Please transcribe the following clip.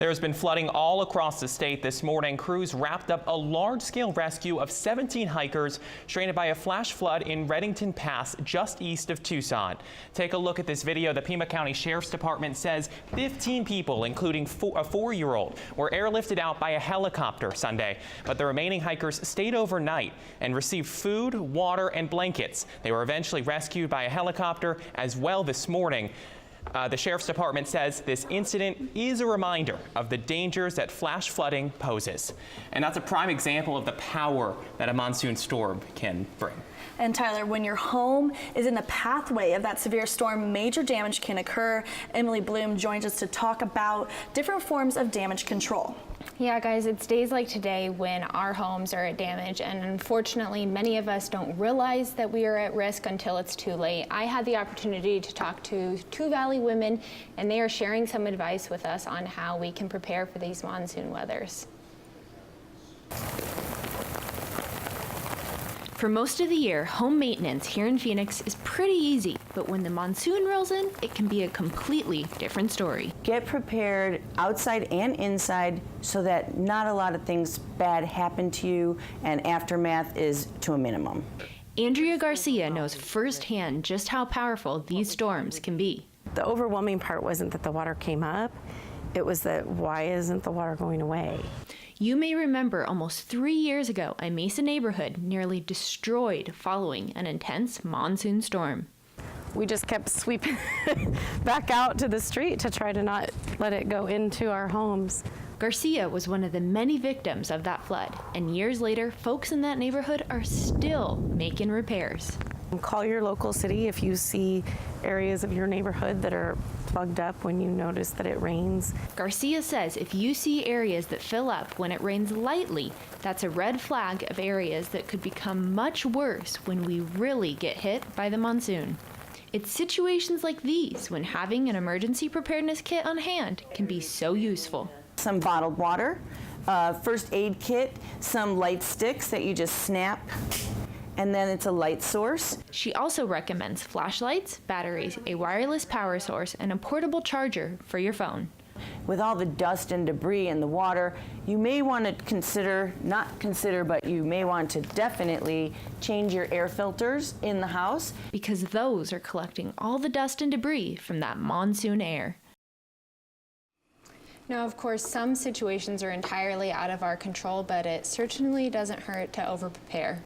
There has been flooding all across the state this morning. Crews wrapped up a large-scale rescue of 17 hikers stranded by a flash flood in Redington Pass just east of Tucson. Take a look at this video. The Pima County Sheriff's Department says 15 people, including a 4-year-old, were airlifted out by a helicopter Sunday. But the remaining hikers stayed overnight and received food, water, and blankets. They were eventually rescued by a helicopter as well this morning. The Sheriff's Department says this incident is a reminder of the dangers that flash flooding poses. And that's a prime example of the power that a monsoon storm can bring. And Tyler, when your home is in the pathway of that severe storm, major damage can occur. Emily Blume joins us to talk about different forms of damage control. Yeah, guys, it's days like today when our homes are at damage, and unfortunately, many of us don't realize that we are at risk until it's too late. I had the opportunity to talk to 2 Valley women, and they are sharing some advice with us on how we can prepare for these monsoon weathers. For most of the year, home maintenance here in Phoenix is pretty easy, but when the monsoon rolls in, it can be a completely different story. Get prepared outside and inside so that not a lot of things bad happen to you and aftermath is to a minimum. Andrea Garcia knows firsthand just how powerful these storms can be. The overwhelming part wasn't that the water came up, it was that why isn't the water going away? You may remember almost 3 years ago, a Mesa neighborhood nearly destroyed following an intense monsoon storm. We just kept sweeping back out to the street to try to not let it go into our homes. Garcia was one of the many victims of that flood, and years later, folks in that neighborhood are still making repairs. Call your local city if you see areas of your neighborhood that are plugged up when you notice that it rains. Garcia says if you see areas that fill up when it rains lightly, that's a red flag of areas that could become much worse when we really get hit by the monsoon. It's situations like these when having an emergency preparedness kit on hand can be so useful. Some bottled water, first aid kit, some light sticks that you just snap, and then it's a light source. She also recommends flashlights, batteries, a wireless power source, and a portable charger for your phone. With all the dust and debris in the water, you may want to but you may want to definitely change your air filters in the house, because those are collecting all the dust and debris from that monsoon air. Now, of course, some situations are entirely out of our control, but it certainly doesn't hurt to over-prepare.